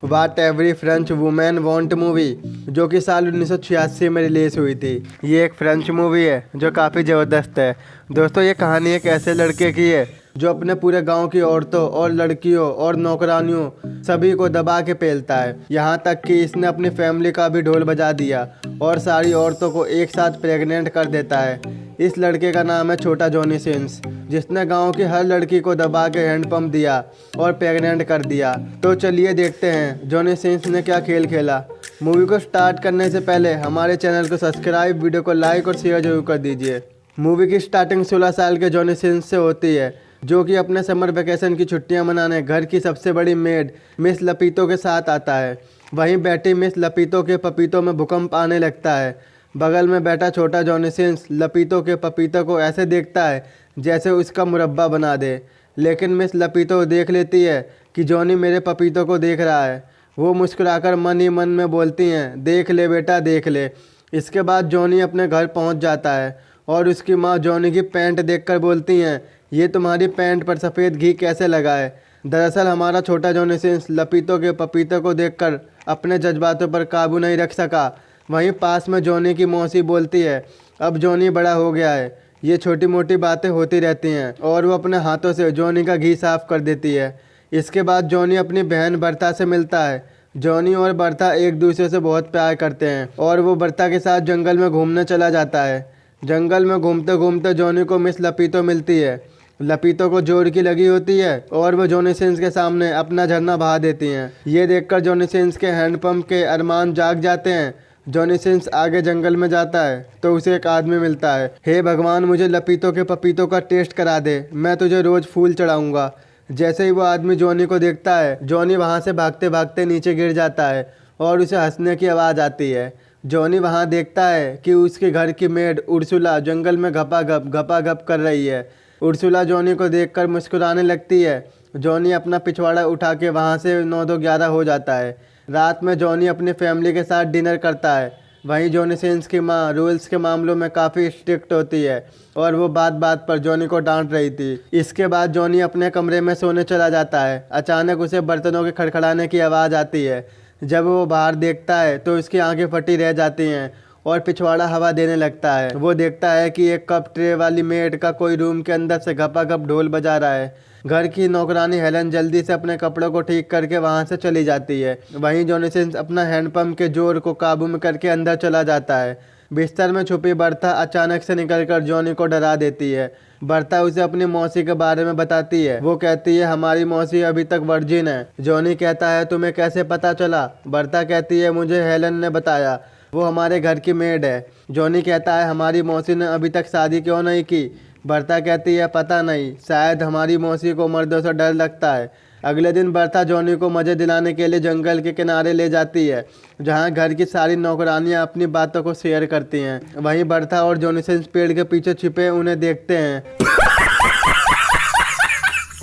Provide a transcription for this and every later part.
वाट every French women want movie, जो कि साल 1986 में रिलीज़ हुई थी। ये एक फ्रेंच मूवी है जो काफ़ी ज़बरदस्त है। दोस्तों, ये कहानी एक ऐसे लड़के की है जो अपने पूरे गांव की औरतों और लड़कियों और नौकरानियों सभी को दबा के पेलता है। यहाँ तक कि इसने अपनी फैमिली का भी ढोल बजा दिया और सारी औरतों को एक साथ प्रेग्नेंट कर देता है। इस लड़के का नाम है छोटा जॉनी सिंस, जिसने गांव की हर लड़की को दबा के हैंडपंप दिया और प्रेग्नेंट कर दिया। तो चलिए देखते हैं जॉनी सिंस ने क्या खेल खेला। मूवी को स्टार्ट करने से पहले हमारे चैनल को सब्सक्राइब, वीडियो को लाइक और शेयर जरूर कर दीजिए। मूवी की स्टार्टिंग 16 साल के जॉनी सिंस से होती है, जो कि अपने समर वेकेशन की छुट्टियां मनाने घर की सबसे बड़ी मेड मिस लपीतो के साथ आता है। वहीं बैठी मिस लपीतो के पपीतों में भूकंप आने लगता है। बगल में बैठा छोटा जॉनी सिंस लपीतो के पपीतों को ऐसे देखता है जैसे उसका मुरब्बा बना दे, लेकिन मिस लपीतो देख लेती है कि जॉनी मेरे पपीतों को देख रहा है। वो मुस्कुराकर मन ही मन में बोलती हैं, देख ले बेटा देख ले। इसके बाद जॉनी अपने घर पहुंच जाता है और उसकी माँ जॉनी की पैंट देखकर बोलती हैं, ये तुम्हारी पैंट पर सफ़ेद घी कैसे लगा है। दरअसल हमारा छोटा जॉनी सिंस लपीतो के पपीते को देखकर अपने जज्बातों पर काबू नहीं रख सका। वहीं पास में जॉनी की मौसी बोलती है, अब जॉनी बड़ा हो गया है, ये छोटी मोटी बातें होती रहती हैं, और वो अपने हाथों से जॉनी का घी साफ कर देती है। इसके बाद जॉनी अपनी बहन बर्ता से मिलता है। जॉनी और बर्ता एक दूसरे से बहुत प्यार करते हैं और वो बर्ता के साथ जंगल में घूमने चला जाता है। जंगल में घूमते घूमते जॉनी को मिस लपीतो मिलती है। लपीतो को जोर की लगी होती है और वो जॉनी सिंस के सामने अपना झरना बहा देती हैं। ये देखकर जॉनी सिंस के हैंडपंप के अरमान जाग जाते हैं। जॉनी सिंस आगे जंगल में जाता है तो उसे एक आदमी मिलता है। हे भगवान, मुझे लपीतो के पपीतों का टेस्ट करा दे, मैं तुझे रोज़ फूल चढ़ाऊँगा। जैसे ही वो आदमी जॉनी को देखता है, जॉनी वहाँ से भागते भागते नीचे गिर जाता है और उसे हंसने की आवाज़ आती है। जॉनी वहाँ देखता है कि उसके घर की मेड उर्सुला जंगल में घपा-घप कर रही है। उर्सुला जॉनी को देखकर मुस्कुराने लगती है। जॉनी अपना पिछवाड़ा उठा के वहाँ से 9-2-11 हो जाता है। रात में जॉनी अपनी फैमिली के साथ डिनर करता है। वहीं जॉनी सिंस की माँ रूल्स के मामलों में काफ़ी स्ट्रिक्ट होती है और वो बात बात पर जॉनी को डांट रही थी। इसके बाद जॉनी अपने कमरे में सोने चला जाता है। अचानक उसे बर्तनों के खड़खड़ाने की आवाज़ आती है। जब वो बाहर देखता है तो उसकी आंखें फटी रह जाती हैं और पिछवाड़ा हवा देने लगता है। वो देखता है कि एक कप ट्रे वाली मेड का कोई रूम के अंदर से घपा-घप ढोल बजा रहा है। घर की नौकरानी हेलन जल्दी से अपने कपड़ों को ठीक करके वहां से चली जाती है। वहीं जॉनी सिंस अपना हैंडपंप के जोर को काबू में करके अंदर चला जाता है। बिस्तर में छुपी बर्ता अचानक से निकलकर जॉनी को डरा देती है। बर्ता उसे अपनी मौसी के बारे में बताती है। वो कहती है, हमारी मौसी अभी तक वर्जिन है। जॉनी कहता है, तुम्हें कैसे पता चला? बर्ता कहती है, मुझे हेलन ने बताया, वो हमारे घर की मेड है। जॉनी कहता है, हमारी मौसी ने अभी तक शादी क्यों नहीं की? बर्ता कहती है, पता नहीं, शायद हमारी मौसी को मर्दों से डर लगता है। अगले दिन बर्ता जॉनी को मज़े दिलाने के लिए जंगल के किनारे ले जाती है, जहां घर की सारी नौकरानियां अपनी बातों को शेयर करती हैं। वहीं बर्ता और जॉनी सिंस पेड़ के पीछे छिपे उन्हें देखते हैं।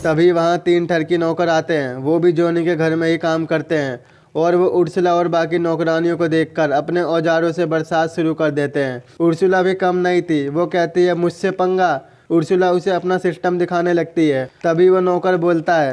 तभी वहां 3 ठरकी नौकर आते हैं। वो भी जॉनी के घर में ही काम करते हैं और वो उर्सुला और बाकी नौकरानियों को देखकर अपने औजारों से बरसात शुरू कर देते हैं। उर्सुला भी कम नहीं थी। वो कहती है, मुझसे पंगा। उर्सुला उसे अपना सिस्टम दिखाने लगती है। तभी वो नौकर बोलता है,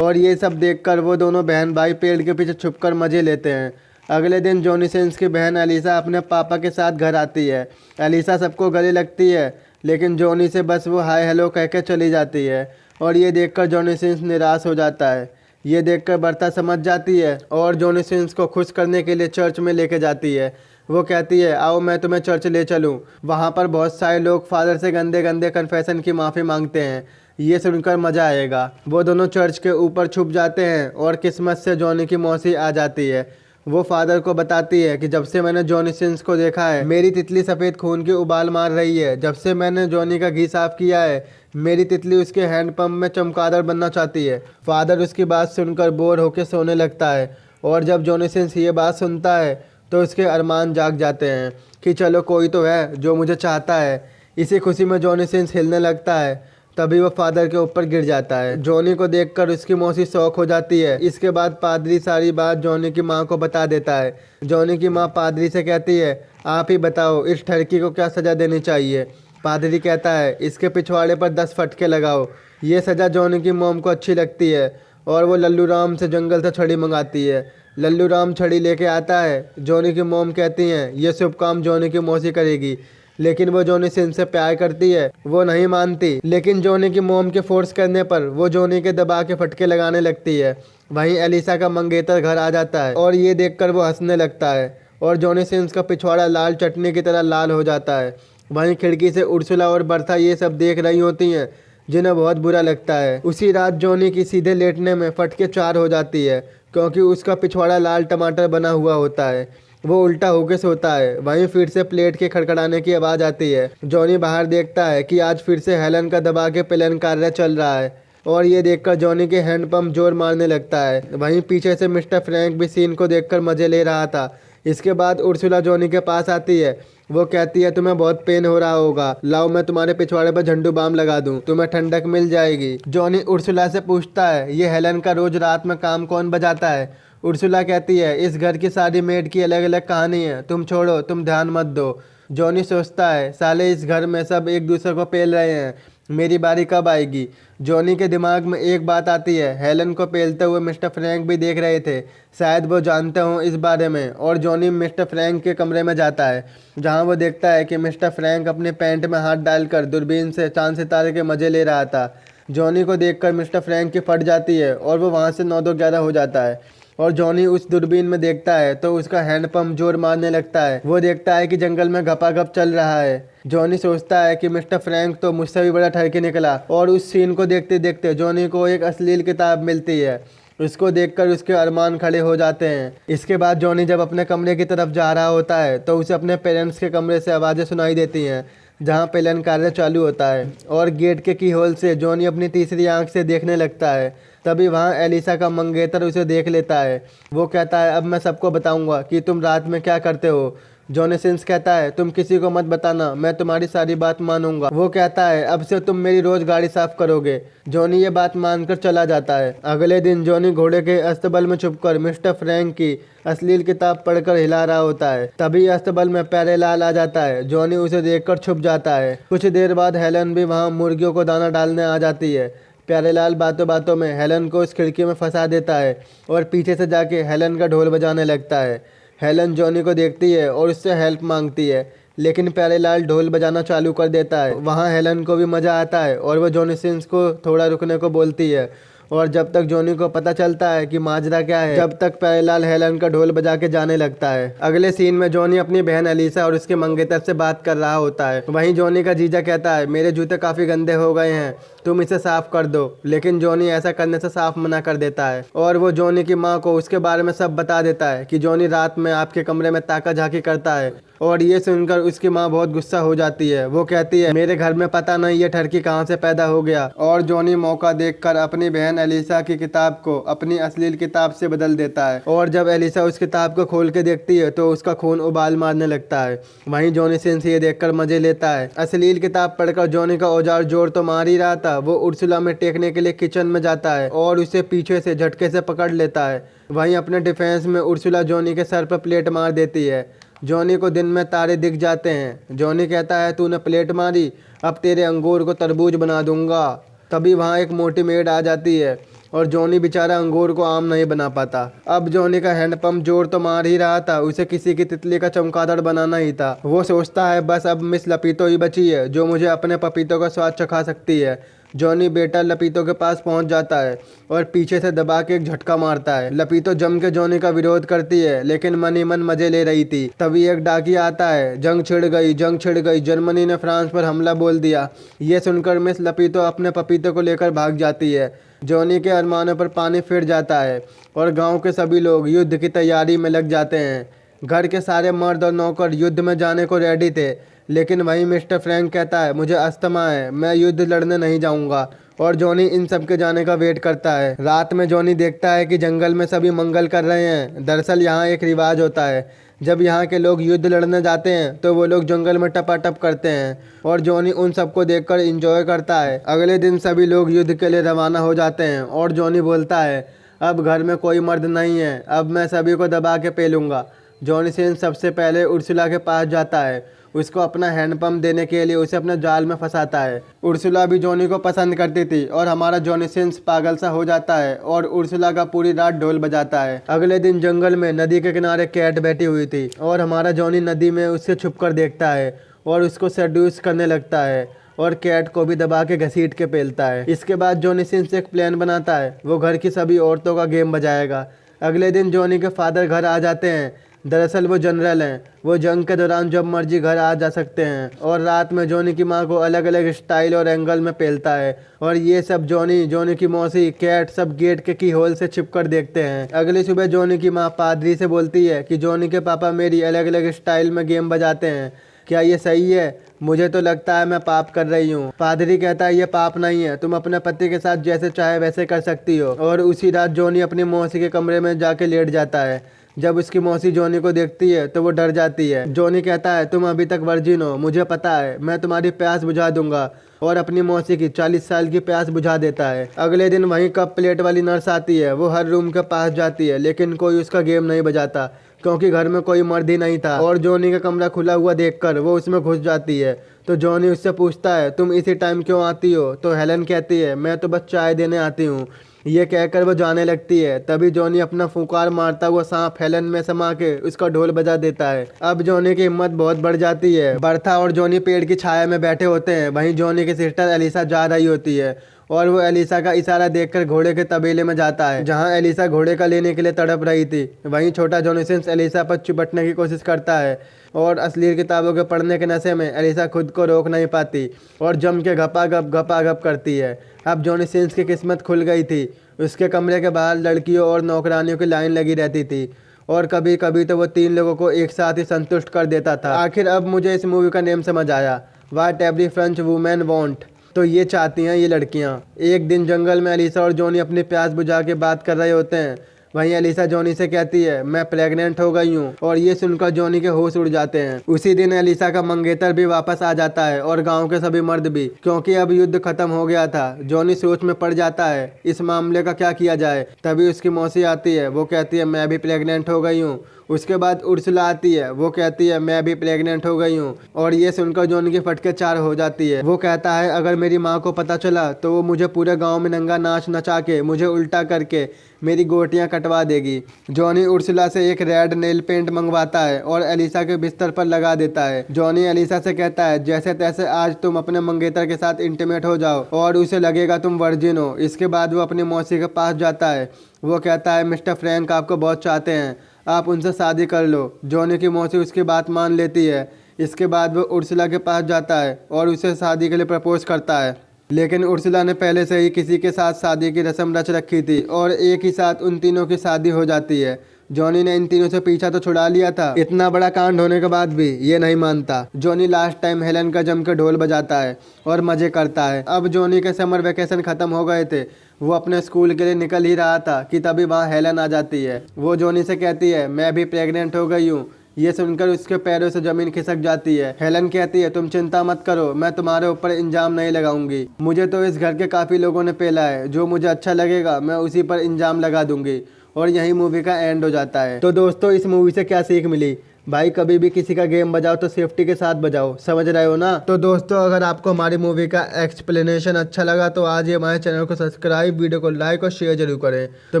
और ये सब देखकर वो दोनों बहन भाई पेड़ के पीछे छुपकर मजे लेते हैं। अगले दिन जॉनी सिंस की बहन एलिसा अपने पापा के साथ घर आती है। एलिसा सबको गले लगती है, लेकिन जॉनी से बस वो हाय हेलो कह के चली जाती है और ये देखकर जॉनी सिंस निराश हो जाता है। ये देखकर बर्ता समझ जाती है और जॉनी सिंस को खुश करने के लिए चर्च में लेके जाती है। वो कहती है, आओ मैं तुम्हें चर्च ले चलूं। वहाँ पर बहुत सारे लोग फादर से गंदे गंदे कन्फेशन की माफ़ी मांगते हैं। ये सुनकर मज़ा आएगा। वो दोनों चर्च के ऊपर छुप जाते हैं और किस्मत से जॉनी की मौसी आ जाती है। वो फादर को बताती है कि जब से मैंने जॉनी सिंस को देखा है, मेरी तितली सफ़ेद खून की उबाल मार रही है। जब से मैंने जॉनी का घी साफ किया है, मेरी तितली उसके हैंडपंप में चमगादड़ बनना चाहती है। फादर उसकी बात सुनकर बोर होकर सोने लगता है और जब जॉनी सिंस ये बात सुनता है तो उसके अरमान जाग जाते हैं कि चलो कोई तो है जो मुझे चाहता है। इसी खुशी में जॉनी सिंस हिलने लगता है। तभी वो फादर के ऊपर गिर जाता है। जॉनी को देखकर उसकी मौसी शौक हो जाती है। इसके बाद पादरी सारी बात जॉनी की माँ को बता देता है। जॉनी की माँ पादरी से कहती है, आप ही बताओ इस ठरकी को क्या सज़ा देनी चाहिए? पादरी कहता है, इसके पिछवाड़े पर 10 फटके लगाओ। ये सज़ा जॉनी की मॉम को अच्छी लगती है और वो लल्लू राम से जंगल से छड़ी मंगाती है। लल्लू राम छड़ी लेके आता है। जॉनी की मॉम कहती हैं ये शुभ काम जॉनी की मौसी करेगी, लेकिन वो जॉनी सिंह से प्यार करती है, वो नहीं मानती। लेकिन जॉनी की मॉम के फोर्स करने पर वो जॉनी के दबा के फटके लगाने लगती है। वहीं एलिसा का मंगेतर घर आ जाता है और ये देखकर वो हंसने लगता है और जॉनी सिंस का पिछवाड़ा लाल चटनी की तरह लाल हो जाता है। वहीं खिड़की से उर्सुला और बर्था ये सब देख रही होती हैं, जिन्हें बहुत बुरा लगता है। उसी रात जॉनी की सीधे लेटने में फटके 4 हो जाती है, क्योंकि उसका पिछवाड़ा लाल टमाटर बना हुआ होता है। वो उल्टा होके सोता है। वहीं फिर से प्लेट के खड़खड़ाने की आवाज़ आती है। जॉनी बाहर देखता है कि आज फिर से हेलन का दबा के प्लेन कार्य चल रहा है और ये देखकर जॉनी के हैंडपंप जोर मारने लगता है। वहीं पीछे से मिस्टर फ्रैंक भी सीन को देखकर मजे ले रहा था। इसके बाद उर्सुला जॉनी के पास आती है। वो कहती है तुम्हें बहुत पेन हो रहा होगा, लाओ मैं तुम्हारे पिछवाड़े पर झंडू बाम लगा दूं, तुम्हें ठंडक मिल जाएगी। जॉनी उर्सुला से पूछता है ये हेलन का रोज रात में काम कौन बजाता है। उर्सुला कहती है इस घर की सारी मेड की अलग अलग कहानी है, तुम छोड़ो, तुम ध्यान मत दो। जॉनी सोचता है साले इस घर में सब एक दूसरे को पेल रहे हैं, मेरी बारी कब आएगी। जॉनी के दिमाग में एक बात आती है, हेलन को पेलते हुए मिस्टर फ्रैंक भी देख रहे थे, शायद वो जानते हों इस बारे में। और जॉनी मिस्टर फ्रैंक के कमरे में जाता है, जहां वो देखता है कि मिस्टर फ्रैंक अपने पैंट में हाथ डालकर दूरबीन से चांद सितारे के मजे ले रहा था। जॉनी को देखकर मिस्टर फ्रैंक की फट जाती है और वो वहाँ से 9-2-11 हो जाता है। और जॉनी उस दूरबीन में देखता है तो उसका हैंडपंप जोर मारने लगता है। वो देखता है कि जंगल में घपाघप चल रहा है। जॉनी सोचता है कि मिस्टर फ्रैंक तो मुझसे भी बड़ा ठरकी निकला। और उस सीन को देखते देखते जॉनी को एक अश्लील किताब मिलती है। उसको देखकर उसके अरमान खड़े हो जाते हैं। इसके बाद जॉनी जब अपने कमरे की तरफ जा रहा होता है तो उसे अपने पेरेंट्स के कमरे से आवाज़ें सुनाई देती हैं, जहाँ प्लेन कार्य चालू होता है। और गेट के की होल से जॉनी अपनी तीसरी आंख से देखने लगता है। तभी वहाँ एलिसा का मंगेतर उसे देख लेता है। वो कहता है अब मैं सबको बताऊंगा कि तुम रात में क्या करते हो। जॉनी सिंस कहता है तुम किसी को मत बताना, मैं तुम्हारी सारी बात मानूंगा। वो कहता है अब से तुम मेरी रोज गाड़ी साफ करोगे। जॉनी ये बात मानकर चला जाता है। अगले दिन जॉनी घोड़े के अस्तबल में छुपकर मिस्टर फ्रैंक की अश्लील किताब पढ़कर हिला रहा होता है। तभी अस्तबल में प्यारेलाल आ जाता है। जॉनी उसे देखकर छुप जाता है। कुछ देर बाद हेलन भी वहाँ मुर्गियों को दाना डालने आ जाती है। प्यारेलाल बातों बातों में हेलन को उस खिड़की में फंसा देता है और पीछे से जाके हेलन का ढोल बजाने लगता है। हेलन जॉनी को देखती है और उससे हेल्प मांगती है, लेकिन प्यारेलाल ढोल बजाना चालू कर देता है। वहाँ हेलन को भी मज़ा आता है और वह जॉनी सिंस को थोड़ा रुकने को बोलती है। और जब तक जॉनी को पता चलता है कि माजरा क्या है, जब तक प्यारेलाल हेलन का ढोल बजा के जाने लगता है। अगले सीन में जॉनी अपनी बहन एलिसा और उसके मंगेतर से बात कर रहा होता है। वहीं जॉनी का जीजा कहता है मेरे जूते काफ़ी गंदे हो गए हैं, तुम इसे साफ कर दो। लेकिन जॉनी ऐसा करने से साफ मना कर देता है और वो जॉनी की माँ को उसके बारे में सब बता देता है कि जॉनी रात में आपके कमरे में ताका झाकी करता है। और ये सुनकर उसकी माँ बहुत गुस्सा हो जाती है। वो कहती है मेरे घर में पता नहीं ये ठरकी कहाँ से पैदा हो गया। और जॉनी मौका देखकर अपनी बहन एलिसा की किताब को अपनी अश्लील किताब से बदल देता है। और जब एलिसा उस किताब को खोल के देखती है तो उसका खून उबाल मारने लगता है। वहीं जॉनी सिंस ये देखकर मजे लेता है। अश्लील किताब पढ़कर जॉनी का औजार जोर तो मार ही रहा था। वो उर्सुला में टेकने के लिए किचन में जाता है और उसे पीछे से झटके से पकड़ लेता है। वहीं अपने डिफेंस में उर्सुला जॉनी के सर पर प्लेट मार देती है। जॉनी को दिन में तारे दिख जाते हैं। जॉनी कहता है तूने प्लेट मारी, अब तेरे अंगूर को तरबूज बना दूंगा। तभी वहाँ एक मोटी मेड आ जाती है और जॉनी बेचारा अंगूर को आम नहीं बना पाता। अब जॉनी का हैंडपंप जोर तो मार ही रहा था, उसे किसी की तितली का चमगादड़ बनाना ही था। वो सोचता है बस अब मिस लपीतो ही बची है जो मुझे अपने पपीतों का स्वाद चखा सकती है। जॉनी बेटा लपीतो के पास पहुंच जाता है और पीछे से दबा के एक झटका मारता है। लपीतो जम के जॉनी का विरोध करती है, लेकिन मन ही मन मजे ले रही थी। तभी एक डाकिया आता है। जंग छिड़ गई, जंग छिड़ गई, जर्मनी ने फ्रांस पर हमला बोल दिया। ये सुनकर मिस लपीतो अपने पपीते को लेकर भाग जाती है। जॉनी के अरमानों पर पानी फिर जाता है और गांव के सभी लोग युद्ध की तैयारी में लग जाते हैं। घर के सारे मर्द और नौकर युद्ध में जाने को रेडी थे, लेकिन वहीं मिस्टर फ्रैंक कहता है मुझे अस्थमा है, मैं युद्ध लड़ने नहीं जाऊंगा। और जॉनी इन सब के जाने का वेट करता है। रात में जॉनी देखता है कि जंगल में सभी मंगल कर रहे हैं। दरअसल यहाँ एक रिवाज होता है, जब यहाँ के लोग युद्ध लड़ने जाते हैं तो वो लोग जंगल में टपाटप करते हैं और जॉनी उन सबको देखकर एंजॉय करता है। अगले दिन सभी लोग युद्ध के लिए रवाना हो जाते हैं और जॉनी बोलता है अब घर में कोई मर्द नहीं है, अब मैं सभी को दबा के पेलूंगा। जॉनी सिंस सबसे पहले उर्सुला के पास जाता है। उसको अपना हैंडपंप देने के लिए उसे अपने जाल में फंसाता है। उर्सुला भी जॉनी को पसंद करती थी और हमारा जॉनी सिंस पागल सा हो जाता है और उर्सुला का पूरी रात ढोल बजाता है। अगले दिन जंगल में नदी के किनारे कैट बैठी हुई थी और हमारा जॉनी नदी में उससे छुपकर देखता है और उसको सेड्यूस करने लगता है और कैट को भी दबा के घसीट के पेलता है। इसके बाद जॉनी सिंस एक प्लान बनाता है, वो घर की सभी औरतों का गेम बजाएगा। अगले दिन जॉनी के फादर घर आ जाते हैं। दरअसल वो जनरल हैं, वो जंग के दौरान जब मर्जी घर आ जा सकते हैं और रात में जॉनी की माँ को अलग अलग स्टाइल और एंगल में पेलता है और ये सब जॉनी की मौसी, कैट सब गेट के की होल से छिपकर देखते हैं। अगली सुबह जॉनी की माँ पादरी से बोलती है कि जॉनी के पापा मेरी अलग अलग स्टाइल में गेम बजाते हैं, क्या ये सही है? मुझे तो लगता है मैं पाप कर रही हूँ। पादरी कहता है ये पाप नहीं है, तुम अपने पति के साथ जैसे चाहे वैसे कर सकती हो। और उसी रात जॉनी अपनी मौसी के कमरे में जाके लेट जाता है। जब उसकी मौसी जॉनी को देखती है तो वो डर जाती है। जॉनी कहता है तुम अभी तक वर्जिन हो, मुझे पता है, मैं तुम्हारी प्यास बुझा दूंगा, और अपनी मौसी की 40 साल की प्यास बुझा देता है। अगले दिन वहीं कप प्लेट वाली नर्स आती है। वो हर रूम के पास जाती है लेकिन कोई उसका गेम नहीं बजाता क्योंकि घर में कोई मर्द ही नहीं था। और जॉनी का कमरा खुला हुआ देखकर वो उसमें घुस जाती है। तो जॉनी उससे पूछता है तुम इसी टाइम क्यों आती हो? तो हेलन कहती है मैं तो बस चाय देने आती हूँ। ये कहकर वो जाने लगती है। तभी जॉनी अपना फुंकार मारता हुआ सांप हेलन में समा के उसका ढोल बजा देता है। अब जॉनी की हिम्मत बहुत बढ़ जाती है। बर्था और जॉनी पेड़ की छाया में बैठे होते हैं। वहीं जॉनी की सिस्टर एलिसा जा रही होती है और वो एलिसा का इशारा देखकर घोड़े के तबेले में जाता है जहां एलिसा घोड़े का लेने के लिए तड़प रही थी। वहीं छोटा जॉनी सिंस एलिसा पर चिपटने की कोशिश करता है और अश्लील किताबों के पढ़ने के नशे में एलिसा खुद को रोक नहीं पाती और जम के घपा-घप करती है। अब जॉनी सिंस की किस्मत खुल गई थी। उसके कमरे के बाहर लड़कियों और नौकरानियों की लाइन लगी रहती थी और कभी कभी तो वो 3 लोगों को एक साथ ही संतुष्ट कर देता था। आखिर अब मुझे इस मूवी का नेम समझ आया, what every French women want. तो ये चाहती हैं ये लड़कियां। एक दिन जंगल में एलिसा और जॉनी अपनी प्यास बुझा के बात कर रहे होते हैं। वहीं एलिसा जॉनी से कहती है मैं प्रेग्नेंट हो गई हूँ और ये सुनकर जॉनी के होश उड़ जाते हैं। उसी दिन एलिसा का मंगेतर भी वापस आ जाता है और गांव के सभी मर्द भी, क्योंकि अब युद्ध खत्म हो गया था। जॉनी सोच में पड़ जाता है इस मामले का क्या किया जाए। तभी उसकी मौसी आती है, वो कहती है मैं भी प्रेग्नेंट हो गई हूँ। उसके बाद उर्सुला आती है, वो कहती है मैं भी प्रेग्नेंट हो गई हूँ और ये सुनकर जॉनी की फटके 4 हो जाती है। वो कहता है अगर मेरी माँ को पता चला तो वो मुझे पूरे गांव में नंगा नाच नचा के मुझे उल्टा करके मेरी गोटियां कटवा देगी। जॉनी उर्सुला से एक रेड नेल पेंट मंगवाता है और एलिसा के बिस्तर पर लगा देता है। जॉनी एलिसा से कहता है जैसे तैसे आज तुम अपने मंगेतर के साथ इंटीमेट हो जाओ और उसे लगेगा तुम वर्जिन हो। इसके बाद वो अपनी मौसी के पास जाता है। वो कहता है मिस्टर फ्रैंक आपको बहुत चाहते हैं, आप उनसे शादी कर लो। जॉनी की मौसी उसकी बात मान लेती है। इसके बाद वो उर्सुला के पास जाता है और उसे शादी के लिए प्रपोज करता है। लेकिन उर्सुला ने पहले से ही किसी के साथ शादी की रस्म रच रखी थी और एक ही साथ उन तीनों की शादी हो जाती है। जॉनी ने इन तीनों से पीछा तो छुड़ा लिया था, इतना बड़ा कांड होने के बाद भी ये नहीं मानता। जॉनी लास्ट टाइम हेलन का जम के ढोल बजाता है और मजे करता है। अब जॉनी के समर वेकेशन खत्म हो गए थे। वो अपने स्कूल के लिए निकल ही रहा था कि तभी वहाँ हेलन आ जाती है। वो जॉनी से कहती है मैं भी प्रेग्नेंट हो गई हूँ। ये सुनकर उसके पैरों से जमीन खिसक जाती है। हेलन कहती है तुम चिंता मत करो, मैं तुम्हारे ऊपर इंजाम नहीं लगाऊंगी। मुझे तो इस घर के काफी लोगों ने पेला है, जो मुझे अच्छा लगेगा मैं उसी पर इंजाम लगा दूंगी। और यही मूवी का एंड हो जाता है। तो दोस्तों इस मूवी से क्या सीख मिली? भाई कभी भी किसी का गेम बजाओ तो सेफ्टी के साथ बजाओ, समझ रहे हो ना? तो दोस्तों अगर आपको हमारी मूवी का एक्सप्लेनेशन अच्छा लगा तो आज ही हमारे चैनल को सब्सक्राइब, वीडियो को लाइक और शेयर जरूर करें। तो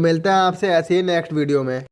मिलते हैं आपसे ऐसे ही नेक्स्ट वीडियो में।